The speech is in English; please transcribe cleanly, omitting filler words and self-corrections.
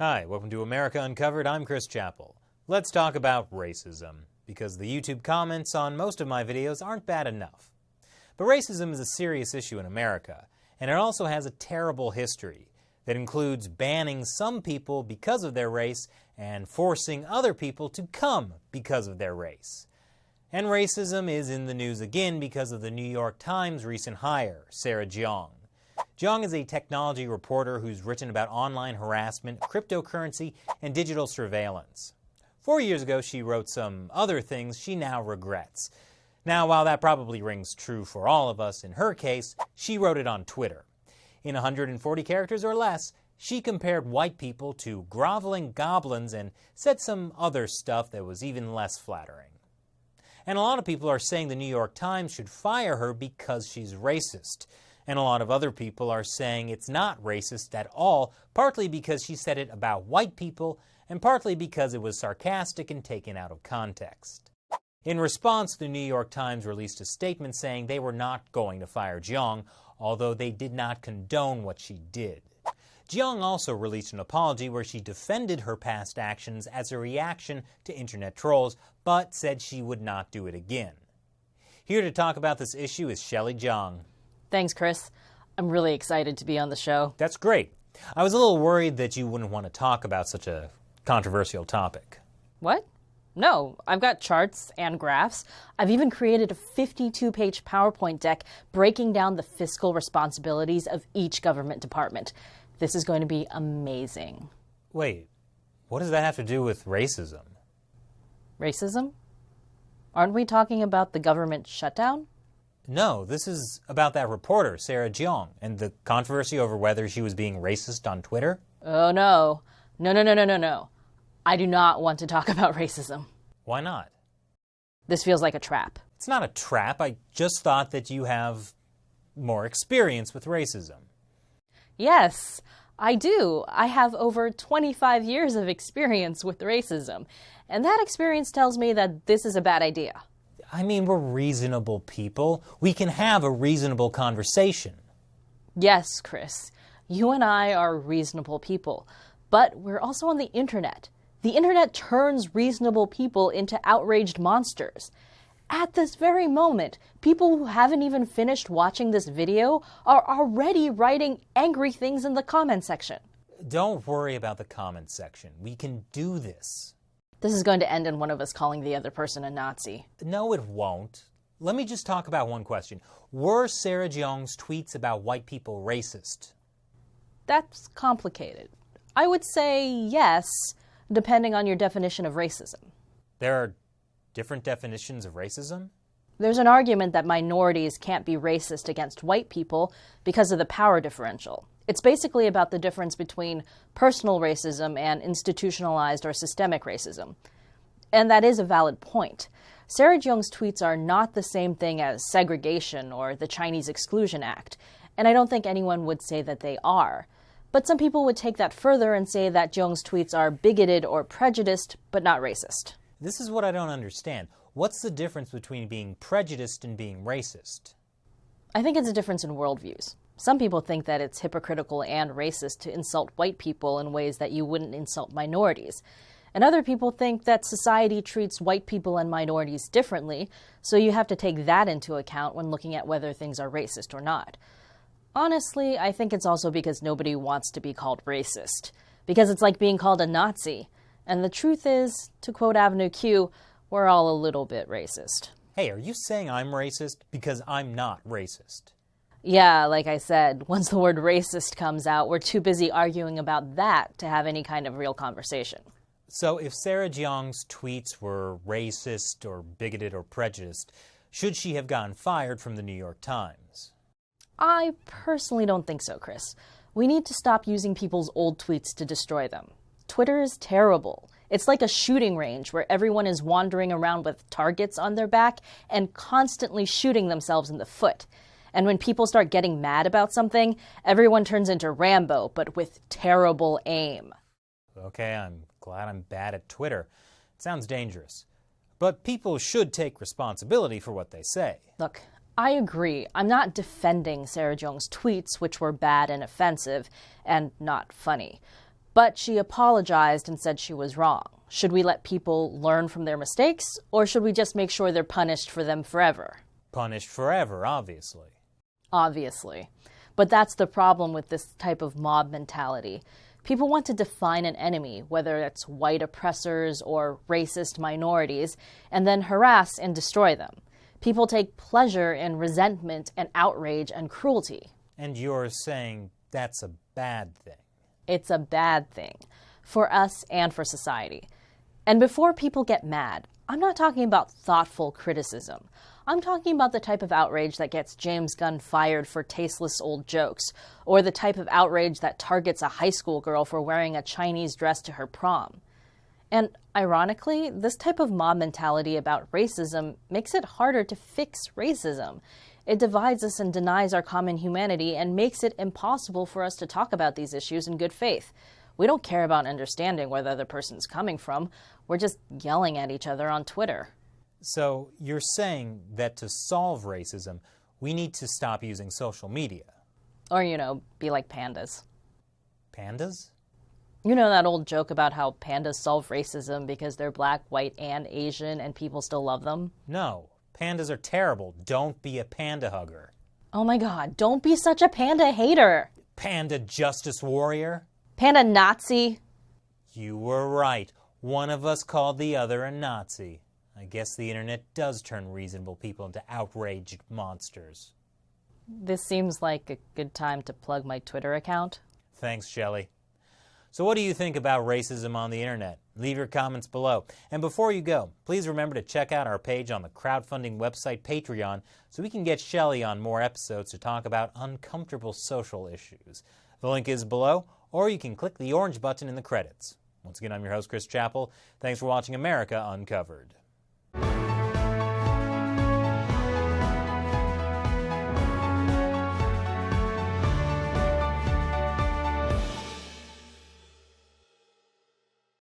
Hi, welcome to America Uncovered. I'm Chris Chappell. Let's talk about racism, because the YouTube comments on most of my videos aren't bad enough. But racism is a serious issue in America, and it also has a terrible history that includes banning some people because of their race and forcing other people to come because of their race. And racism is in the news again because of the New York Times' recent hire, Sarah Jeong. Jeong is a technology reporter who's written about online harassment, cryptocurrency, and digital surveillance. 4 years ago, she wrote some other things she now regrets. Now, while that probably rings true for all of us, in her case, she wrote it on Twitter. In 140 characters or less, she compared white people to groveling goblins and said some other stuff that was even less flattering. And a lot of people are saying the New York Times should fire her because she's racist. And a lot of other people are saying it's not racist at all, partly because she said it about white people, and partly because it was sarcastic and taken out of context. In response, the New York Times released a statement saying they were not going to fire Jeong, although they did not condone what she did. Jeong also released an apology where she defended her past actions as a reaction to internet trolls, but said she would not do it again. Here to talk about this issue is Shelley Zhang. Thanks, Chris. I'm really excited to be on the show. That's great. I was a little worried that you wouldn't want to talk about such a controversial topic. What? No, I've got charts and graphs. I've even created a 52-page PowerPoint deck breaking down the fiscal responsibilities of each government department. This is going to be amazing. Wait, what does that have to do with racism? Racism? Aren't we talking about the government shutdown? No, this is about that reporter, Sarah Jeong, and the controversy over whether she was being racist on Twitter. Oh, no. No. I do not want to talk about racism. Why not? This feels like a trap. It's not a trap. I just thought that you have more experience with racism. Yes, I do. I have over 25 years of experience with racism, and that experience tells me that this is a bad idea. I mean, we're reasonable people. We can have a reasonable conversation. Yes, Chris. You and I are reasonable people, but we're also on the internet. The internet turns reasonable people into outraged monsters. At this very moment, people who haven't even finished watching this video are already writing angry things in the comment section. Don't worry about the comment section. We can do this. This is going to end in one of us calling the other person a Nazi. No, it won't. Let me just talk about one question. Were Sarah Jeong's tweets about white people racist? That's complicated. I would say yes, depending on your definition of racism. There are different definitions of racism? There's an argument that minorities can't be racist against white people because of the power differential. It's basically about the difference between personal racism and institutionalized or systemic racism. And that is a valid point. Sarah Jeong's tweets are not the same thing as segregation or the Chinese Exclusion Act, and I don't think anyone would say that they are. But some people would take that further and say that Jeong's tweets are bigoted or prejudiced, but not racist. This is what I don't understand. What's the difference between being prejudiced and being racist? I think it's a difference in worldviews. Some people think that it's hypocritical and racist to insult white people in ways that you wouldn't insult minorities. And other people think that society treats white people and minorities differently, so you have to take that into account when looking at whether things are racist or not. Honestly, I think it's also because nobody wants to be called racist. Because it's like being called a Nazi. And the truth is, to quote Avenue Q, we're all a little bit racist. Hey, are you saying I'm racist? Because I'm not racist. Yeah, like I said, once the word racist comes out, we're too busy arguing about that to have any kind of real conversation. So if Sarah Jeong's tweets were racist or bigoted or prejudiced, should she have gotten fired from the New York Times? I personally don't think so, Chris. We need to stop using people's old tweets to destroy them. Twitter is terrible. It's like a shooting range where everyone is wandering around with targets on their back and constantly shooting themselves in the foot. And when people start getting mad about something, everyone turns into Rambo, but with terrible aim. Okay, I'm glad I'm bad at Twitter. It sounds dangerous. But people should take responsibility for what they say. Look, I agree. I'm not defending Sarah Jeong's tweets, which were bad and offensive, and not funny. But she apologized and said she was wrong. Should we let people learn from their mistakes, or should we just make sure they're punished for them forever? Punished forever, obviously. Obviously. But that's the problem with this type of mob mentality. People want to define an enemy, whether it's white oppressors or racist minorities, and then harass and destroy them. People take pleasure in resentment and outrage and cruelty. And you're saying that's a bad thing? It's a bad thing for us and for society. And before people get mad, I'm not talking about thoughtful criticism. I'm talking about the type of outrage that gets James Gunn fired for tasteless old jokes, or the type of outrage that targets a high school girl for wearing a Chinese dress to her prom. And ironically, this type of mob mentality about racism makes it harder to fix racism. It divides us and denies our common humanity and makes it impossible for us to talk about these issues in good faith. We don't care about understanding where the other person's coming from. We're just yelling at each other on Twitter. So you're saying that to solve racism, we need to stop using social media? Or, be like pandas. Pandas? You know that old joke about how pandas solve racism because they're black, white, and Asian and people still love them? No. Pandas are terrible. Don't be a panda hugger. Oh my God, don't be such a panda hater. Panda justice warrior? Panda Nazi. You were right. One of us called the other a Nazi. I guess the internet does turn reasonable people into outraged monsters. This seems like a good time to plug my Twitter account. Thanks, Shelley. So what do you think about racism on the internet? Leave your comments below. And before you go, please remember to check out our page on the crowdfunding website Patreon so we can get Shelley on more episodes to talk about uncomfortable social issues. The link is below, or you can click the orange button in the credits. Once again, I'm your host, Chris Chappell. Thanks for watching America Uncovered.